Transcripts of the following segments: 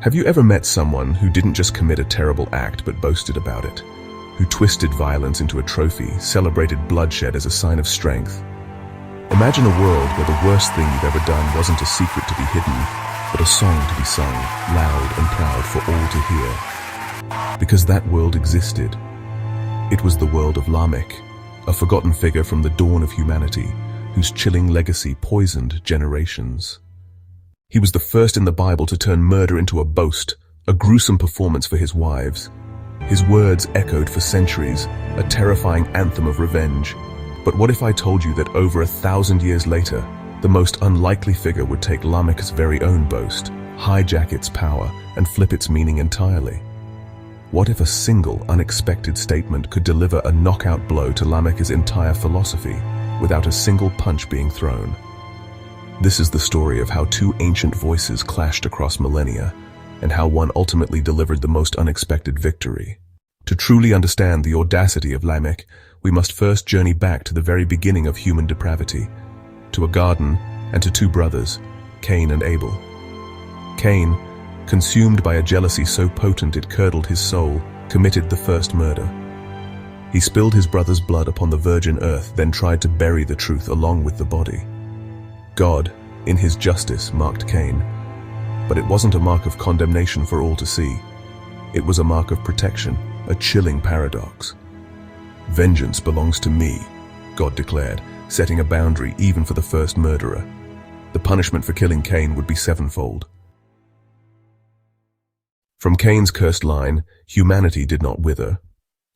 Have you ever met someone who didn't just commit a terrible act but boasted about it? Who twisted violence into a trophy, celebrated bloodshed as a sign of strength? Imagine a world where the worst thing you've ever done wasn't a secret to be hidden, but a song to be sung, loud and proud for all to hear. Because that world existed. It was the world of Lamech, a forgotten figure from the dawn of humanity, whose chilling legacy poisoned generations. He was the first in the Bible to turn murder into a boast, a gruesome performance for his wives. His words echoed for centuries, a terrifying anthem of revenge. But what if I told you that over 1,000 years later, the most unlikely figure would take Lamech's very own boast, hijack its power, and flip its meaning entirely? What if a single, unexpected statement could deliver a knockout blow to Lamech's entire philosophy, without a single punch being thrown? This is the story of how two ancient voices clashed across millennia, and how one ultimately delivered the most unexpected victory. To truly understand the audacity of Lamech, we must first journey back to the very beginning of human depravity, to a garden and to two brothers, Cain and Abel. Cain, consumed by a jealousy so potent it curdled his soul, committed the first murder. He spilled his brother's blood upon the virgin earth, then tried to bury the truth along with the body. God, in his justice, marked Cain, but it wasn't a mark of condemnation for all to see. It was a mark of protection, a chilling paradox. "Vengeance belongs to me," God declared, setting a boundary even for the first murderer. The punishment for killing Cain would be sevenfold. From Cain's cursed line, humanity did not wither.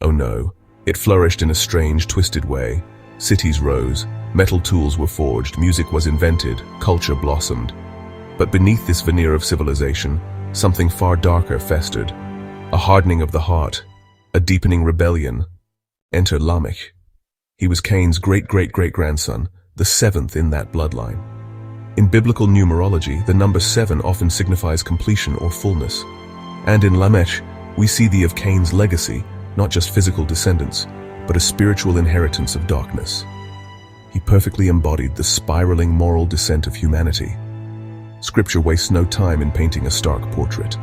Oh no, it flourished in a strange, twisted way. Cities rose, metal tools were forged, music was invented, culture blossomed. But beneath this veneer of civilization, something far darker festered. A hardening of the heart, a deepening rebellion. Enter Lamech. He was Cain's great-great-great-grandson, the seventh in that bloodline. In biblical numerology, the number 7 often signifies completion or fullness. And in Lamech, we see the of Cain's legacy, not just physical descendants, but a spiritual inheritance of darkness. He perfectly embodied the spiraling moral descent of humanity. Scripture wastes no time in painting a stark portrait.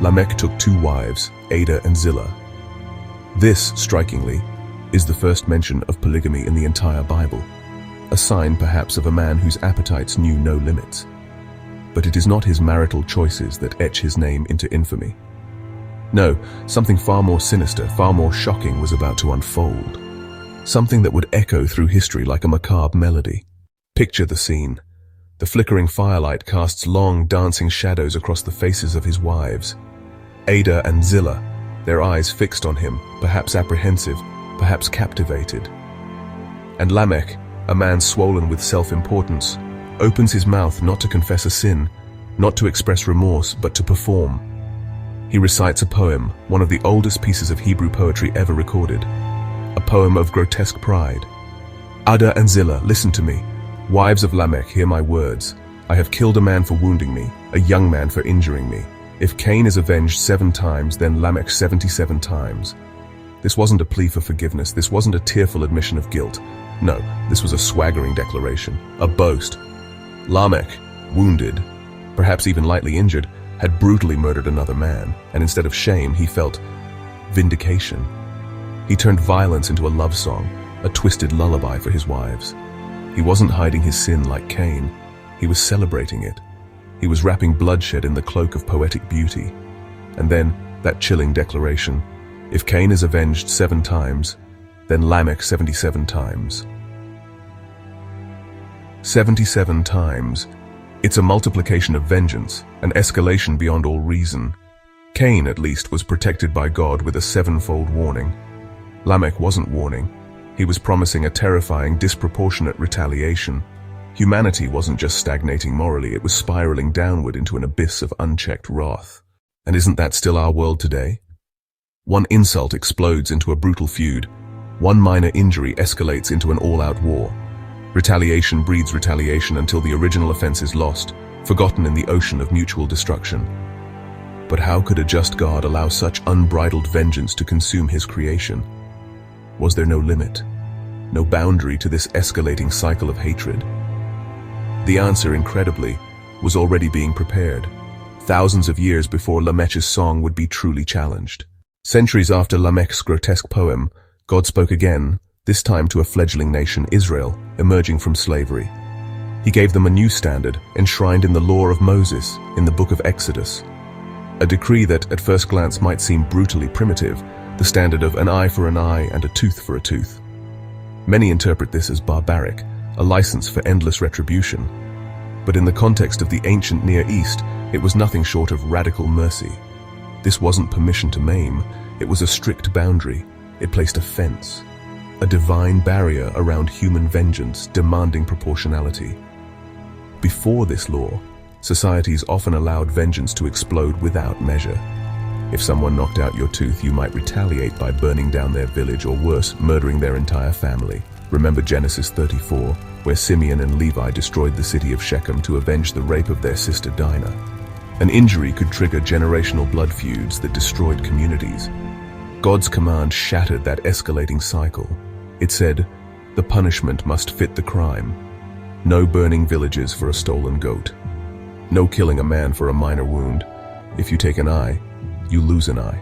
Lamech took 2 wives, Ada and Zillah. This, strikingly, is the first mention of polygamy in the entire Bible, a sign perhaps of a man whose appetites knew no limits. But it is not his marital choices that etch his name into infamy. No, something far more sinister, far more shocking was about to unfold. Something that would echo through history like a macabre melody. Picture the scene. The flickering firelight casts long, dancing shadows across the faces of his wives. Ada and Zillah, their eyes fixed on him, perhaps apprehensive, perhaps captivated. And Lamech, a man swollen with self-importance, opens his mouth not to confess a sin, not to express remorse, but to perform. He recites a poem, one of the oldest pieces of Hebrew poetry ever recorded. A poem of grotesque pride. Ada and Zillah, listen to me. Wives of Lamech, hear my words. I have killed a man for wounding me, a young man for injuring me. If Cain is avenged 7 times, then Lamech 77 times. This wasn't a plea for forgiveness. This wasn't a tearful admission of guilt. No, this was a swaggering declaration, a boast. Lamech, wounded, perhaps even lightly injured, had brutally murdered another man, and instead of shame, he felt vindication. He turned violence into a love song, a twisted lullaby for his wives. He wasn't hiding his sin like Cain. He was celebrating it. He was wrapping bloodshed in the cloak of poetic beauty. And then, that chilling declaration, if Cain is avenged 7 times, then Lamech 77 times. 77 times. It's a multiplication of vengeance, an escalation beyond all reason. Cain, at least, was protected by God with a 7-fold warning. Lamech wasn't warning. He was promising a terrifying, disproportionate retaliation. Humanity wasn't just stagnating morally, it was spiraling downward into an abyss of unchecked wrath. And isn't that still our world today? One insult explodes into a brutal feud. One minor injury escalates into an all-out war. Retaliation breeds retaliation until the original offense is lost, forgotten in the ocean of mutual destruction. But how could a just God allow such unbridled vengeance to consume his creation? Was there no limit, no boundary to this escalating cycle of hatred? The answer, incredibly, was already being prepared. thousands of years before Lamech's song would be truly challenged. Centuries after Lamech's grotesque poem, God spoke again, this time to a fledgling nation, Israel, emerging from slavery. He gave them a new standard, enshrined in the law of Moses, in the book of Exodus. A decree that, at first glance, might seem brutally primitive, the standard of an eye for an eye and a tooth for a tooth. Many interpret this as barbaric, a license for endless retribution. But in the context of the ancient Near East, it was nothing short of radical mercy. This wasn't permission to maim, it was a strict boundary. It placed a fence, a divine barrier around human vengeance, demanding proportionality. Before this law, societies often allowed vengeance to explode without measure. If someone knocked out your tooth, you might retaliate by burning down their village, or worse, murdering their entire family. Remember Genesis 34, where Simeon and Levi destroyed the city of Shechem to avenge the rape of their sister Dinah. An injury could trigger generational blood feuds that destroyed communities. God's command shattered that escalating cycle. It said, the punishment must fit the crime. No burning villages for a stolen goat. No killing a man for a minor wound. If you take an eye, you lose an eye.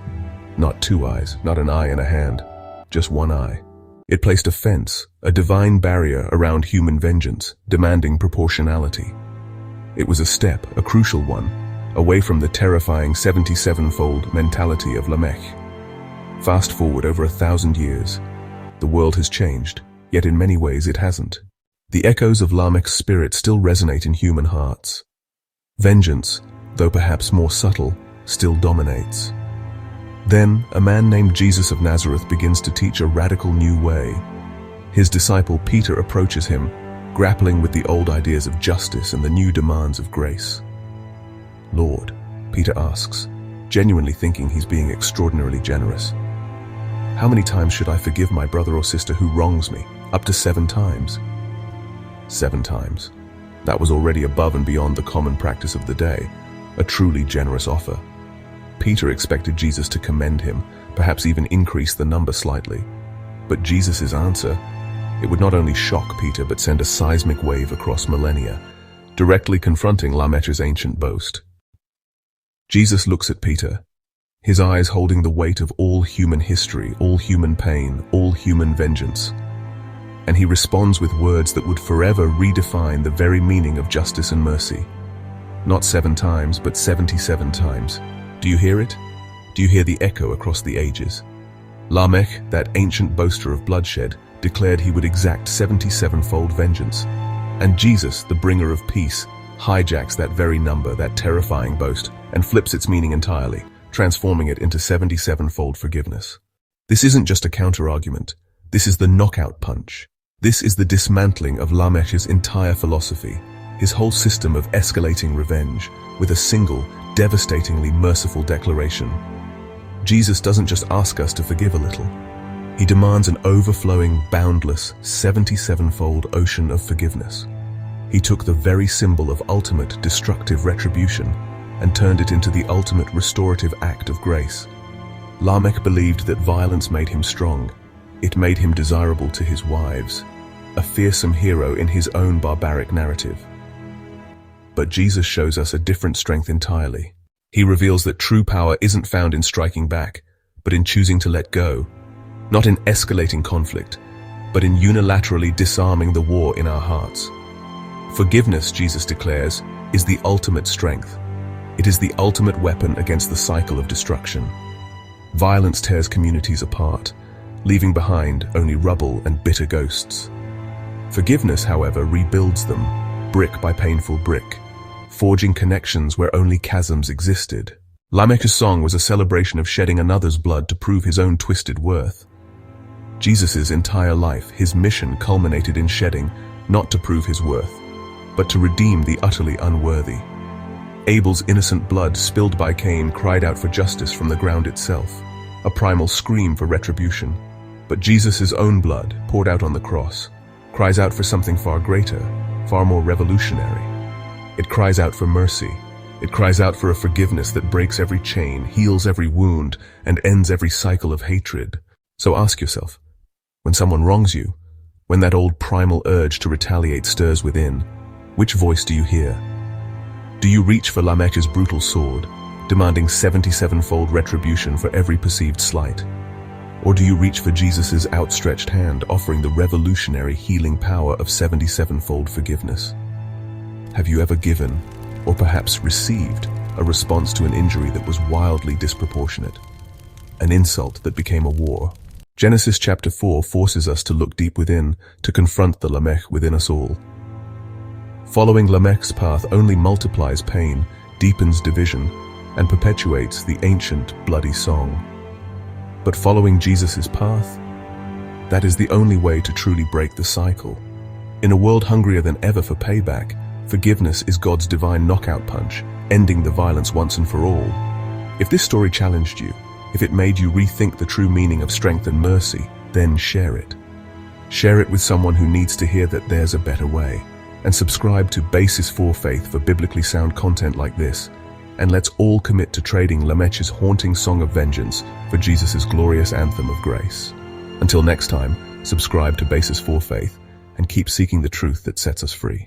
Not two eyes, not an eye and a hand, just one eye. It placed a fence, a divine barrier around human vengeance, demanding proportionality. It was a step, a crucial one, away from the terrifying 77-fold mentality of Lamech. Fast forward over 1,000 years. The world has changed, yet in many ways it hasn't. The echoes of Lamech's spirit still resonate in human hearts. Vengeance, though perhaps more subtle, still dominates. Then, a man named Jesus of Nazareth begins to teach a radical new way. His disciple Peter approaches him, grappling with the old ideas of justice and the new demands of grace. Lord, Peter asks, genuinely thinking he's being extraordinarily generous. How many times should I forgive my brother or sister who wrongs me? Up to 7 times. 7 times. That was already above and beyond the common practice of the day, a truly generous offer. Peter expected Jesus to commend him, perhaps even increase the number slightly. But Jesus' answer, it would not only shock Peter but send a seismic wave across millennia, directly confronting Lamech's ancient boast. Jesus looks at Peter, his eyes holding the weight of all human history, all human pain, all human vengeance. And he responds with words that would forever redefine the very meaning of justice and mercy. Not 7 times, but 77 times. Do you hear it? Do you hear the echo across the ages? Lamech, that ancient boaster of bloodshed, declared he would exact 77-fold vengeance. And Jesus, the bringer of peace, hijacks that very number, that terrifying boast, and flips its meaning entirely, transforming it into 77-fold forgiveness. This isn't just a counter-argument. This is the knockout punch. This is the dismantling of Lamech's entire philosophy, his whole system of escalating revenge, with a single, devastatingly merciful declaration. Jesus doesn't just ask us to forgive a little. He demands an overflowing, boundless, 77-fold ocean of forgiveness. He took the very symbol of ultimate destructive retribution and turned it into the ultimate restorative act of grace. Lamech believed that violence made him strong. It made him desirable to his wives, a fearsome hero in his own barbaric narrative. But Jesus shows us a different strength entirely. He reveals that true power isn't found in striking back, but in choosing to let go. Not in escalating conflict, but in unilaterally disarming the war in our hearts. Forgiveness, Jesus declares, is the ultimate strength. It is the ultimate weapon against the cycle of destruction. Violence tears communities apart, leaving behind only rubble and bitter ghosts. Forgiveness, however, rebuilds them, brick by painful brick, forging connections where only chasms existed. Lamech's song was a celebration of shedding another's blood to prove his own twisted worth. Jesus' entire life, his mission culminated in shedding, not to prove his worth, but to redeem the utterly unworthy. Abel's innocent blood spilled by Cain cried out for justice from the ground itself, a primal scream for retribution. But Jesus' own blood, poured out on the cross, cries out for something far greater, far more revolutionary. It cries out for mercy. It cries out for a forgiveness that breaks every chain, heals every wound, and ends every cycle of hatred. So ask yourself, when someone wrongs you, when that old primal urge to retaliate stirs within, which voice do you hear? Do you reach for Lamech's brutal sword, demanding 77-fold retribution for every perceived slight? Or do you reach for Jesus' outstretched hand, offering the revolutionary healing power of 77-fold forgiveness? Have you ever given, or perhaps received, a response to an injury that was wildly disproportionate? An insult that became a war? Genesis chapter 4 forces us to look deep within, to confront the Lamech within us all. Following Lamech's path only multiplies pain, deepens division, and perpetuates the ancient bloody song. But following Jesus' path, that is the only way to truly break the cycle. In a world hungrier than ever for payback, forgiveness is God's divine knockout punch, ending the violence once and for all. If this story challenged you, if it made you rethink the true meaning of strength and mercy, then share it. Share it with someone who needs to hear that there's a better way. And subscribe to Basis for Faith for biblically sound content like this. And let's all commit to trading Lamech's haunting song of vengeance for Jesus' glorious anthem of grace. Until next time, subscribe to Basis for Faith and keep seeking the truth that sets us free.